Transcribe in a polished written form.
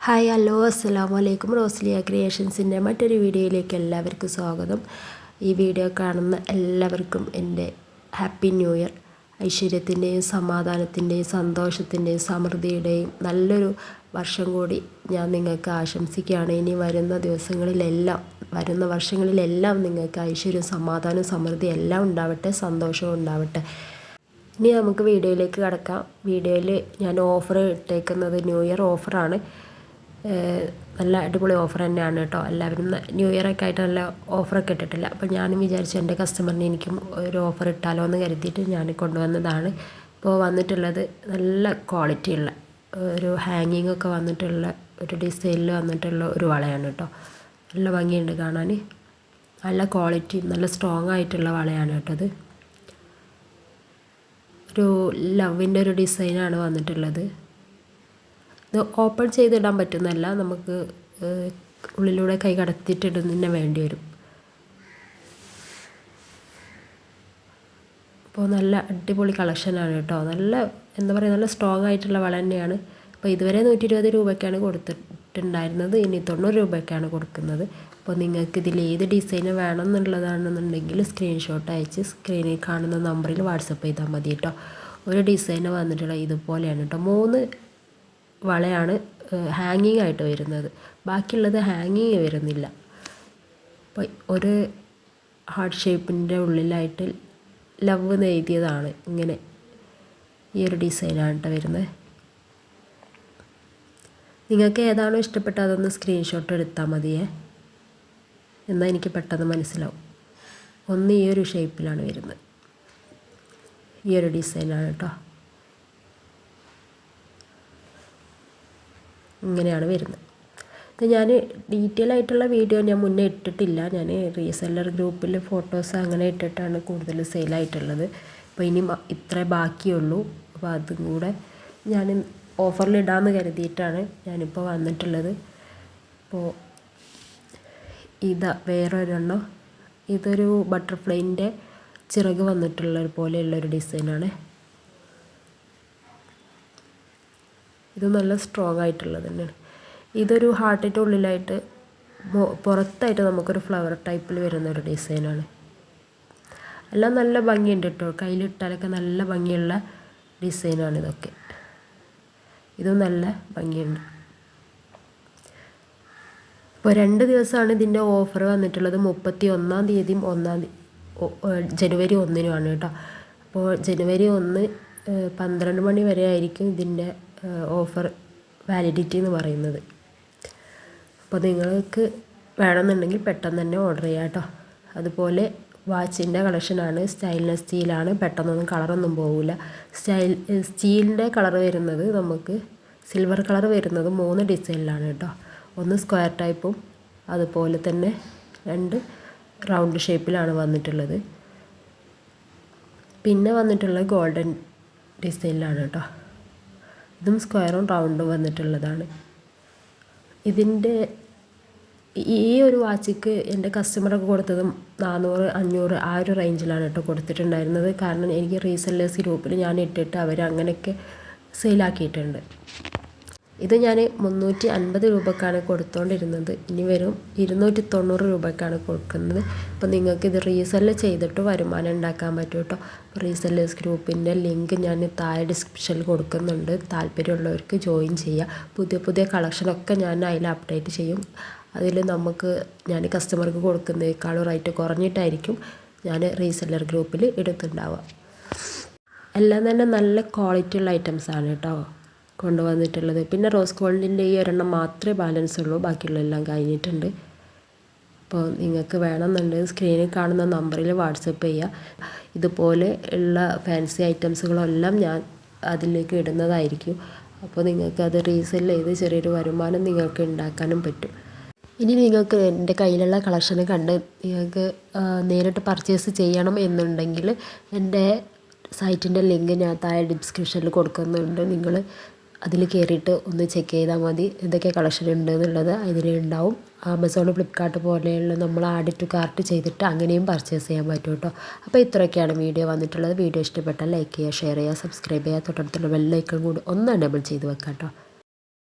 Hi hello അസ്സലാമു അലൈക്കും. റോസ്ലിയ ക്രിയേഷൻസിൻ്റെ മറ്റൊരു വീഡിയോയിലേക്ക് എല്ലാവർക്കും സ്വാഗതം. ഈ വീഡിയോ കാണുന്ന എല്ലാവർക്കും എൻ്റെ ഹാപ്പി ന്യൂ ഇയർ. ഐശ്വര്യത്തിൻ്റെയും സമാധാനത്തിൻ്റെയും സന്തോഷത്തിൻ്റെയും സമൃദ്ധിയുടെയും നല്ലൊരു വർഷം കൂടി ഞാൻ നിങ്ങൾക്ക് ആശംസിക്കുകയാണ്. ഇനി വരുന്ന വർഷങ്ങളിലെല്ലാം നിങ്ങൾക്ക് ഐശ്വര്യവും സമാധാനവും സമൃദ്ധി എല്ലാം ഉണ്ടാവട്ടെ, സന്തോഷവും ഉണ്ടാവട്ടെ. ഇനി നമുക്ക് വീഡിയോയിലേക്ക് കടക്കാം. വീഡിയോയിൽ ഞാൻ ഓഫർ ഇട്ടേക്കുന്നത് ന്യൂ ഇയർ ഓഫറാണ്. നല്ല അടിപൊളി ഓഫർ തന്നെയാണ് കേട്ടോ. എല്ലാവരും ന്യൂ ഇയറൊക്കെ ആയിട്ട് നല്ല ഓഫറൊക്കെ ഇട്ടിട്ടില്ല. അപ്പോൾ ഞാനും വിചാരിച്ചു എൻ്റെ കസ്റ്റമറിന് എനിക്കും ഒരു ഓഫർ ഇട്ടാലോ എന്ന് കരുതിയിട്ട് ഞാൻ കൊണ്ടുവന്നതാണ്. ഇപ്പോൾ വന്നിട്ടുള്ളത് നല്ല ക്വാളിറ്റിയുള്ള ഒരു ഹാങ്ങിങ് ഒക്കെ വന്നിട്ടുള്ള ഒരു ഡിസൈനിൽ വന്നിട്ടുള്ള ഒരു വളയാണ് കേട്ടോ. നല്ല ഭംഗിയുണ്ട് കാണാൻ. നല്ല ക്വാളിറ്റി നല്ല സ്ട്രോങ് ആയിട്ടുള്ള വളയാണ് കേട്ടോ. അത് ഒരു ലവിൻ്റെ ഒരു ഡിസൈനാണ് വന്നിട്ടുള്ളത്. ഇത് ഓപ്പൺ ചെയ്തിടാൻ പറ്റുന്നതല്ല, നമുക്ക് ഉള്ളിലൂടെ കൈ കടത്തിയിട്ടിടുന്നതിന് വേണ്ടി വരും. അപ്പോൾ നല്ല അടിപൊളി കളക്ഷനാണ് കേട്ടോ. നല്ല എന്താ പറയുക, നല്ല സ്ട്രോങ് ആയിട്ടുള്ള വള തന്നെയാണ്. അപ്പോൾ ഇതുവരെ 120 രൂപയ്ക്കാണ് കൊടുത്തിട്ടുണ്ടായിരുന്നത്. ഇനി 90 രൂപയ്ക്കാണ് കൊടുക്കുന്നത്. അപ്പോൾ നിങ്ങൾക്ക് ഇതിൽ ഏത് ഡിസൈൻ വേണമെന്നുള്ളതാണെന്നുണ്ടെങ്കിൽ സ്ക്രീൻഷോട്ട് അയച്ച് സ്ക്രീനിൽ കാണുന്ന നമ്പറിൽ വാട്സപ്പ് ചെയ്താൽ മതി കേട്ടോ. ഒരു ഡിസൈൻ വന്നിട്ടുള്ള ഇതുപോലെയാണ് കേട്ടോ. 3 വളയാണ് ഹാങ്ങിങ് ആയിട്ട് വരുന്നത്. ബാക്കിയുള്ളത് ഹാങ്ങിങ് വരുന്നില്ല. അപ്പോൾ ഒരു ഹാർട്ട് ഷേപ്പിൻ്റെ ഉള്ളിലായിട്ട് ലവ് എഴുതിയതാണ്. ഇങ്ങനെ ഈ ഒരു ഡിസൈനാണ് കേട്ടോ വരുന്നത്. നിങ്ങൾക്ക് ഏതാണോ ഇഷ്ടപ്പെട്ടത് അതൊന്ന് സ്ക്രീൻഷോട്ട് എടുത്താൽ മതിയേ, എന്നാൽ എനിക്ക് പെട്ടെന്ന് മനസ്സിലാവും. ഒന്ന് ഈ ഒരു ഷേപ്പിലാണ് വരുന്നത്. ഈ ഒരു ഡിസൈനാണ് കേട്ടോ. ഇങ്ങനെയാണ് വരുന്നത്. ഇത് ഞാൻ ഡീറ്റെയിൽ ആയിട്ടുള്ള വീഡിയോ ഞാൻ മുന്നേ ഇട്ടിട്ടില്ല. ഞാൻ റീസെല്ലർ ഗ്രൂപ്പിൽ ഫോട്ടോസ് അങ്ങനെ ഇട്ടിട്ടാണ് കൂടുതൽ സെയിലായിട്ടുള്ളത്. അപ്പോൾ ഇനി ഇത്രേ ബാക്കിയുള്ളൂ. അപ്പോൾ അതും കൂടെ ഞാൻ ഓഫറിൽ ഇടാമെന്ന് കരുതിയിട്ടാണ് ഞാനിപ്പോൾ വന്നിട്ടുള്ളത്. അപ്പോൾ വേറൊരെണ്ണം, ഇതൊരു ബട്ടർഫ്ലൈൻ്റെ ചിറക് വന്നിട്ടുള്ള പോലെയുള്ളൊരു ഡിസൈനാണ്. ഇത് നല്ല സ്ട്രോങ് ആയിട്ടുള്ളത് തന്നെയാണ്. ഇതൊരു ഹാർട്ടിൻ്റെ ഉള്ളിലായിട്ട് പുറത്തായിട്ട് നമുക്കൊരു ഫ്ലവർ ടൈപ്പിൽ വരുന്ന ഒരു ഡിസൈനാണ്. എല്ലാം നല്ല ഭംഗിയുണ്ട് കേട്ടോ. കയ്യിലിട്ടാലൊക്കെ നല്ല ഭംഗിയുള്ള ഡിസൈനാണ് ഇതൊക്കെ. ഇതും നല്ല ഭംഗിയുണ്ട്. ഇപ്പോൾ 2 ദിവസമാണ് ഇതിൻ്റെ ഓഫർ വന്നിട്ടുള്ളത്. 31-ാം തീയതിയും ജനുവരി 1-നുമാണ് കേട്ടോ. അപ്പോൾ ജനുവരി 1 12 മണി വരെ ആയിരിക്കും ഇതിൻ്റെ ഓഫർ വാലിഡിറ്റി എന്ന് പറയുന്നത്. അപ്പോൾ നിങ്ങൾക്ക് വേണമെന്നുണ്ടെങ്കിൽ പെട്ടെന്ന് തന്നെ ഓർഡർ ചെയ്യാം കേട്ടോ. അതുപോലെ വാച്ചിൻ്റെ കളക്ഷനാണ്. സ്റ്റൈൽനെസ് സ്റ്റീലാണ്. പെട്ടെന്നൊന്നും കളറൊന്നും പോകില്ല. സ്റ്റീലിൻ്റെ കളർ വരുന്നത് നമുക്ക് സിൽവർ കളർ വരുന്നത് 3 ഡിസൈനിലാണ് കേട്ടോ. ഒന്ന് സ്ക്വയർ ടൈപ്പും അതുപോലെ തന്നെ 2 റൗണ്ട് ഷേപ്പിലാണ് വന്നിട്ടുള്ളത്. പിന്നെ വന്നിട്ടുള്ളത് ഗോൾഡൻ ഡിസൈനിലാണ് കേട്ടോ. ഇതും സ്ക്വയറും റൗണ്ടും വന്നിട്ടുള്ളതാണ്. ഈ ഒരു വാച്ചിക്ക് എൻ്റെ കസ്റ്റമറൊക്കെ കൊടുത്തത് 400-500 ആ ഒരു റേഞ്ചിലാണ് കേട്ടോ കൊടുത്തിട്ടുണ്ടായിരുന്നത്. കാരണം എനിക്ക് റീസെല്ലേഴ്സ് ഗ്രൂപ്പിൽ ഞാൻ ഇട്ടിട്ട് അവർ അങ്ങനെയൊക്കെ സെയിലാക്കിയിട്ടുണ്ട്. ഇത് ഞാൻ 350 രൂപക്കാണ് കൊടുത്തുകൊണ്ടിരുന്നത്. ഇനി വരും 290 രൂപയ്ക്കാണ് കൊടുക്കുന്നത്. അപ്പോൾ നിങ്ങൾക്ക് ഇത് റീസെല്ല് ചെയ്തിട്ട് വരുമാനം ഉണ്ടാക്കാൻ പറ്റും കേട്ടോ. റീസെല്ലേഴ്സ് ഗ്രൂപ്പിൻ്റെ ലിങ്ക് ഞാൻ താഴെ ഡിസ്ക്രിപ്ഷനിൽ കൊടുക്കുന്നുണ്ട്. താല്പര്യമുള്ളവർക്ക് ജോയിൻ ചെയ്യുക. പുതിയ കളക്ഷനൊക്കെ ഞാൻ അതിൽ അപ്ഡേറ്റ് ചെയ്യും. അതിൽ ഞാൻ കസ്റ്റമർക്ക് കൊടുക്കുന്നതിനേക്കാളും റേറ്റ് കുറഞ്ഞിട്ടായിരിക്കും ഞാൻ റീസെല്ലർ ഗ്രൂപ്പിൽ എടുത്തുണ്ടാവുക. എല്ലാം തന്നെ നല്ല ക്വാളിറ്റി ഉള്ള ഐറ്റംസാണ് കേട്ടോ കൊണ്ടുവന്നിട്ടുള്ളത്. പിന്നെ റോസ് ഗോൾഡിൻ്റെ ഈ ഒരെണ്ണം മാത്രമേ ബാലൻസ് ഉള്ളൂ. ബാക്കിയുള്ളതെല്ലാം കഴിഞ്ഞിട്ടുണ്ട്. അപ്പോൾ നിങ്ങൾക്ക് വേണമെന്നുണ്ടെങ്കിൽ സ്ക്രീനിൽ കാണുന്ന നമ്പറിൽ വാട്സപ്പ് ചെയ്യുക. ഇതുപോലെ ഉള്ള ഫാൻസി ഐറ്റംസുകളെല്ലാം ഞാൻ അതിലേക്ക് ഇടുന്നതായിരിക്കും. അപ്പോൾ നിങ്ങൾക്ക് അത് റീസെല് ചെയ്ത് ചെറിയൊരു വരുമാനം നിങ്ങൾക്ക് ഉണ്ടാക്കാനും പറ്റും. ഇനി നിങ്ങൾക്ക് എൻ്റെ കയ്യിലുള്ള കളക്ഷൻ കണ്ട് നിങ്ങൾക്ക് നേരിട്ട് പർച്ചേസ് ചെയ്യണം എന്നുണ്ടെങ്കിൽ എൻ്റെ സൈറ്റിൻ്റെ ലിങ്ക് ഞാൻ താഴെ ഡിസ്ക്രിപ്ഷനിൽ കൊടുക്കുന്നുണ്ട്. നിങ്ങൾ അതിൽ കയറിയിട്ട് ഒന്ന് ചെക്ക് ചെയ്താൽ മതി എന്തൊക്കെ കളക്ഷൻ ഉണ്ട് എന്നുള്ളത് അതിലുണ്ടാവും. ആമസോൺ, ഫ്ലിപ്കാർട്ട് പോലെയുള്ള നമ്മൾ ആഡ് ടു കാർട്ട് ചെയ്തിട്ട് അങ്ങനെയും പർച്ചേസ് ചെയ്യാൻ പറ്റും കേട്ടോ. അപ്പോൾ ഇത്രയൊക്കെയാണ് വീഡിയോ വന്നിട്ടുള്ളത്. വീഡിയോ ഇഷ്ടപ്പെട്ടാൽ ലൈക്ക് ചെയ്യുക, ഷെയർ ചെയ്യുക, സബ്സ്ക്രൈബ് ചെയ്യുക. തൊട്ടടുത്തുള്ള ബെൽ ഐക്കൺ കൂടി ഒന്ന് എനേബിൾ ചെയ്ത് വെക്കാം കേട്ടോ.